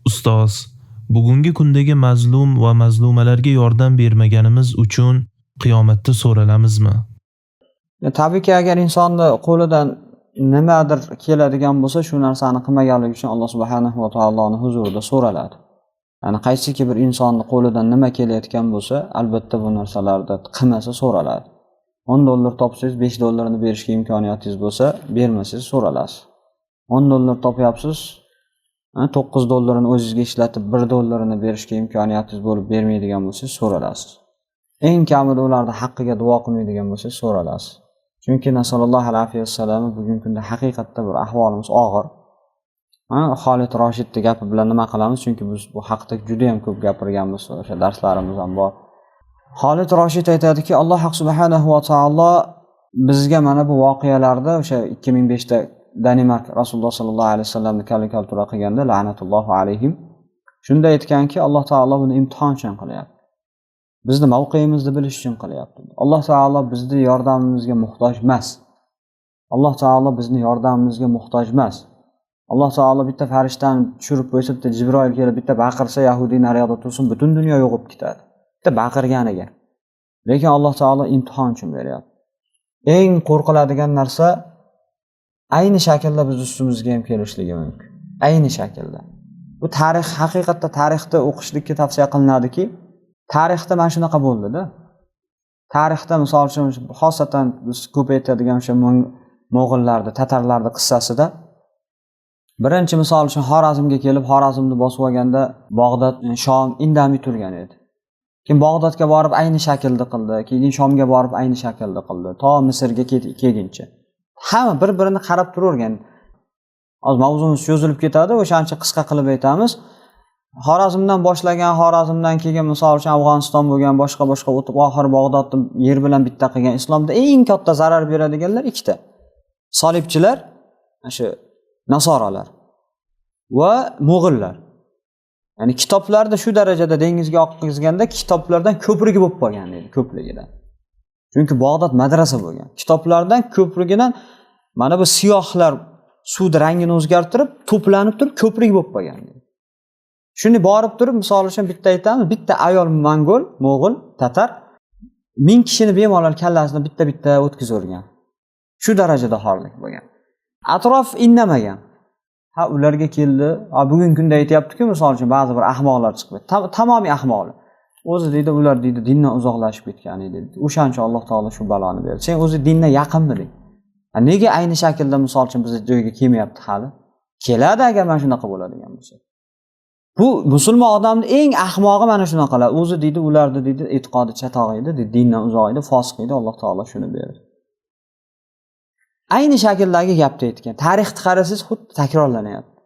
Ustoz, bugungi kundagi mazlum va mazlumalarga yordam bermaganimiz uchun qiyomatda so'ralamizmi? Tabiiyki agar insonni qo'lidan nimadir keladigan bo'lsa, shu narsani qilmaganligi uchun Alloh subhanahu va taoloning huzurida so'raladi. Ya'ni qaysiki bir insonni qo'lidan nima kelayotgan bo'lsa, albatta bu narsalarni qilmasa so'raladi. $10 topsangiz $5 berishga imkoniyatingiz bo'lsa, bermasangiz so'ralasiz. $10 topyapsiz, $9 o'zingizga ishlatib $1 berishga imkoniyatingiz bo'lib bermaydigan bo'lsangiz so'ralasiz. Eng kamida ularning haqqiga duo qilmaydigan bo'lsangiz so'ralasiz. Chunki nasallallohu alayhi vasallam bugungi kunda haqiqatda bir ahvolimiz og'ir. Xolid Roshidning gapi bilan nima qilamiz? Chunki biz bu haqda juda ham ko'p gapirganmiz, o'sha darslarimiz ham bor. Xolid Roshid aytadiki, Alloh subhanahu va taolo bizga mana bu voqealarda o'sha 2005da Danimark Rasululloh sallallohu alayhi vasallamni karikatura qilganda la'natullohu alayhim shunda aytganki, Alloh taolo buni imtihon uchun qilyapti. Bizni mavqeyimizni bilish uchun qilyapti. Alloh taolo bizni yordamimizga muhtoj emas. Alloh taolo bizni yordamimizga muhtoj emas. Alloh taolo bitta farishtani tushirib qo'ysa, bitta Jibroil kelib bitta baqirsa, Yahudiy naryoqda tursin, butun dunyo yo'qib ketadi. Bitta baqirganiga. Lekin Alloh taolo imtihon uchun beryapti. Eng qo'rqiladigan narsa ayni shaklda biz ustimizga ham kelishligi mumkin. Ayni shaklda. Bu tarix, haqiqatda tarixda o'qishlikka tavsiya qilinadiki, tarixda mana shunaqa bo'ldi-da. Tarixda misol uchun xosatan biz ko'p aytadigan o'sha mo'g'illarni, tatarlarning qissasida birinchi misol uchun Xorazmga kelib, Xorazmni bosib olganda Bag'dod, Shom indamay turgan edi. Keyin Bag'dodga borib ayni shaklda qildi, keyin Shomga borib ayni shaklda qildi, to Misrga kelguncha. Hamma bir-birini qarab turavergan. Hozir mavzuimiz cho'zilib ketadi, o'shancha qisqa qilib aytamiz. Xorazmdan boshlagan, Xorazmdan keyin misol uchun Afg'oniston bo'lgan, boshqa o'tib oxir Bag'dodni yer bilan bitta qilgan. Islomda eng katta zarar beradiganlar ikkita. Solibchilar, o'sha nasoralar va mo'g'illar. Ya'ni kitoblarda shu darajada dengizga oqizganda kitoblardan ko'prigi bo'lib qolgan edi, ko'pligidan. Chunki Bag'dod madrasa bo'lgan. Kitoblardan ko'prigidan mana bu siyohlar suvning rangini o'zgartirib, to'planib turib ko'prik bo'lib qolgan edi. Shuni borib turib, misol uchun bitta aytamiz, bitta ayol mongol, mo'g'ul, tatar 1000 kishini bemalol kallasini bitta o'tkazib Shu darajada xorlik bo'lgan. Atrof indamagan. Ularga keldi. Bugungi kunda aytayapti-ku, misol uchun ba'zi bir ahmoqlar chiqib, tamomiy ahmoqlar. O'zi deydi, ular deydi dindan uzoqlashib ketgan edi. O'shancha Alloh taolo shu baloni berdi. Sen o'zi dindan yaqinmiding? Nega ayni shaklda misol uchun bizning joyga kelmayapti hali? Keladi agar mana shunaqa bo'ladigan bo'lsa. Bu musulmon odamning eng ahmog'i mana shunaqalar. O'zi deydi, ularni deydi e'tiqodi chatoq edi, dindan uzoq edi, fosiq edi, Alloh taolo shuni berdi. Ayni shakldagi gapni aytgan. Tarixni qarasangiz xuddi takrorlanyapti.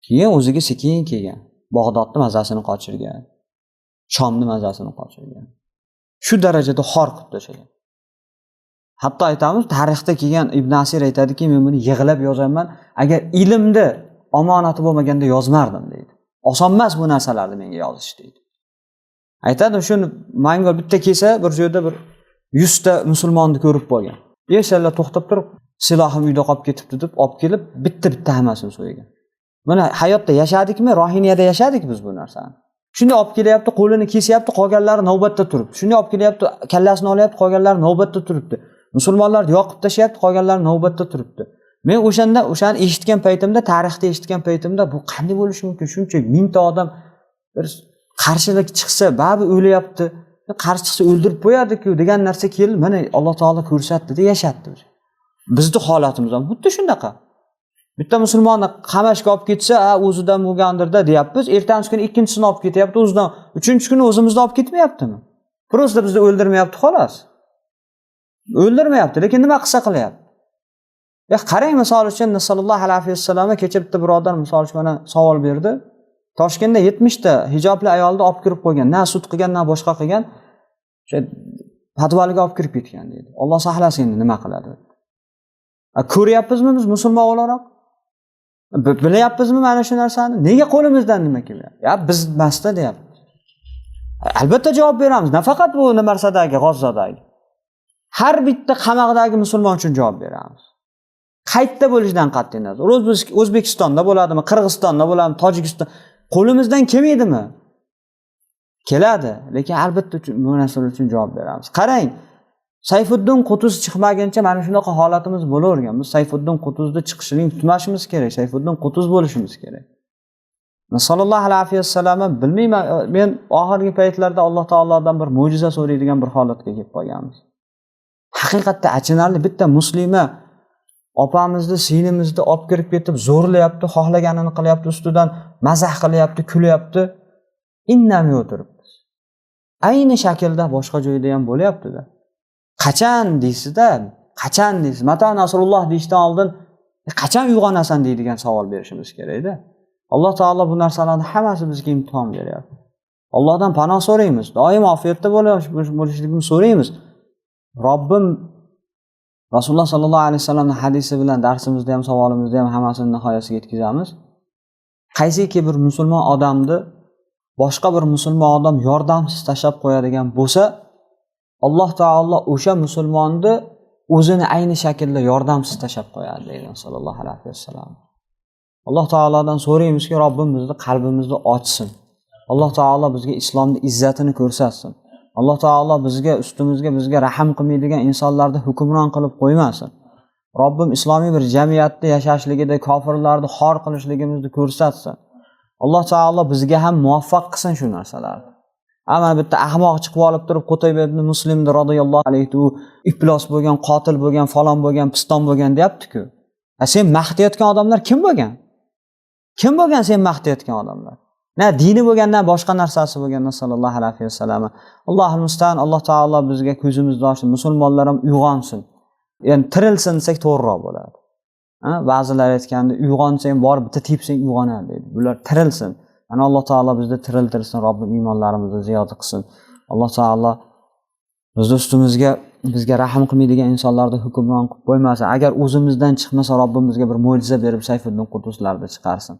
Keyin o'ziga sekin kelgan. Bag'dodni mazasini qochirgan. Shomni mazasini qochirgan. Shu darajada xor qilib tashlagan. Hatto aytamiz, tarixda kelgan Ibn Asir aytadiki, men buni yig'lab yozaman, agar ilmni omonati bo'lmaganda yozmardim deydi. Oson emas bu narsalarni menga yozish deydi. Aytadi, shuni mangol bitta kelsa, bir joyda bir 100 ta musulmonni ko'rib qolgan. Yeshallar to'xtab turib, silohim uyda qolib ketibdi deb olib kelib, bitta hammasini so'ygan. Mana hayotda yashadikmi, rohiniyada yashadik biz bu narsani. Shuni olib kelyapti, qo'lini kesyapti, qolganlari navbatda turibdi. Shuni olib kelyapti, kallasini olyapti, qolganlari navbatda turibdi. Musulmonlarni yoqib tashyapti, qolganlari navbatda turibdi. Men o'shani eshitgan paytimda, tarixda eshitgan paytimda bu qanday bo'lishi mumkin? Shuncha 1000 ta odam bir qarshilik chiqsa, babi o'layapti. Qarshi chiqsa o'ldirib qo'yadi-ku degan narsa keldi. Mana Alloh taolo ko'rsatdi-da, yashatdi. Bizning holatimiz ham xuddi shunaqa. Bitta musulmonni qamashga olib ketsa, o'zidan bo'lgandir-da deyapmiz. Ertangi kuni ikkinchisini olib ketyapti, o'zidan. Uchinchi kuni o'zimizni olib ketmayaptimi? Prosta bizni o'ldirmayapti xolos. O'ldirmayapti, lekin nima qilsa qilyapti. Qarang, misol uchun sallallohu alayhi vasallamga kecha bitta birodar misol uchun mana savol berdi. Toshkentda 70 ta hijobli ayolni olib kirib qo'ygan, na sud qilgan, na boshqa qilgan, o'sha padvaliga olib kirib ketgan deydi. Alloh saqlasin, nima qiladi? Ko'ryapmizmi biz musulmon o'laroq? Bilyapmizmi mana shu narsani? Nega qo'limizdan nima kelyapti? Biz emasda deyapti. Albatta javob beramiz. Nafaqat bu narsadagi, G'ozzadagi. Har bitta qamoqdagi musulmon uchun javob beramiz. Qaytda bo'lishidan qat'iy nazar. O'zbekistonda bo'ladimi, Qirg'izistonda bo'ladimi, Tojikiston Qo'limizdan kelmaydimi? Keladi, lekin albatta bu narsalar uchun javob beramiz. Qarang, Sayfiddin Qutuz chiqmaguncha mana shunaqa holatimiz bo'lavergan. Biz Sayfiddin Qutuzni chiqishini kutmashimiz kerak. Sayfiddin Qutuz bo'lishimiz kerak. Sallallohu alayhi vasallam bilmayman, men oxirgi paytlarda Alloh taolodan bir mo'jiza so'raydigan bir holatga kelib qolganmiz. Haqiqatda achinarli, bitta muslima opamizni, singlimizni olib kirib ketib zo'rlayapti, xohlaganini qilyapti, ustidan mazah qilyapti, kulyapti. Indamay o'tiribmiz. Ayni shaklda boshqa joyda ham bo'lyapti-da. Qachon deysiz-da? Qachon deysiz? Mata Nasrulloh deyishdan oldin qachon uyg'onasan deydigan savol berishimiz kerak-da. Alloh taolo bu narsalarni hammasi bizga imtihon beryapti. Allohdan panoh so'raymiz. Doim ofiyatda bo'lishligimizni so'raymiz. Robbim Rasululloh sallallohu alayhi vasallamning hadisi bilan darsimizda ham, savolimizda ham hammasini nihoyasiga yetkazamiz. Qaysiki bir musulmon odamni boshqa bir musulmon odam yordamsiz tashlab qo'yadigan bo'lsa, Alloh taolo o'sha musulmonni o'zini ayni shaklda yordamsiz tashlab qo'yadi degan sallallohu alayhi vasallam. Alloh taolodan so'raymizki, Robbim bizni qalbimizni ochsin. Alloh taolo bizga islomning izzatini ko'rsatsin. Alloh taolo bizga bizga rahim qilmaydigan insonlarni hukmron qilib qo'ymasin. Robbim islomiy bir jamiyatda yashashligida kofirlarni xor qilishligimizni ko'rsatsin. Alloh taolo bizga ham muvaffaq qilsin shu narsalarni. Ammo bitta ahmoq chiqib olib turib Qutayba ibn Muslimni radhiyallohu anhu iflos bo'lgan, qotil bo'lgan, falon bo'lgan, piston bo'lgan deyapti-ku. Sen maqtayotgan odamlar kim bo'lgan? Kim bo'lgan sen maqtayotgan odamlar? Na dini bo'lgandan boshqa narsasi bo'lgandan sallallohu alayhi vasallam. Allohul musta'an, Alloh taolo bizga ko'zimizni ochsin, musulmonlar ham uyg'onsin. Ya'ni tirilsin desak to'g'riroq bo'ladi. Ba'zilar aytganda uyg'onsang borib bitta tepsang uyg'onadi deydi. Bular tirilsin. Ana Alloh taolo bizni tiriltirsin, Robbim iymonlarimizni ziyoda qilsin. Alloh taolo bizga rahim qilmaydigan insonlarni hukmron qilib qo'ymasin. Agar o'zimizdan chiqmasa, Robbim bizga bir mo'jiza berib Sayfiddin Qutuzlarni chiqarsin.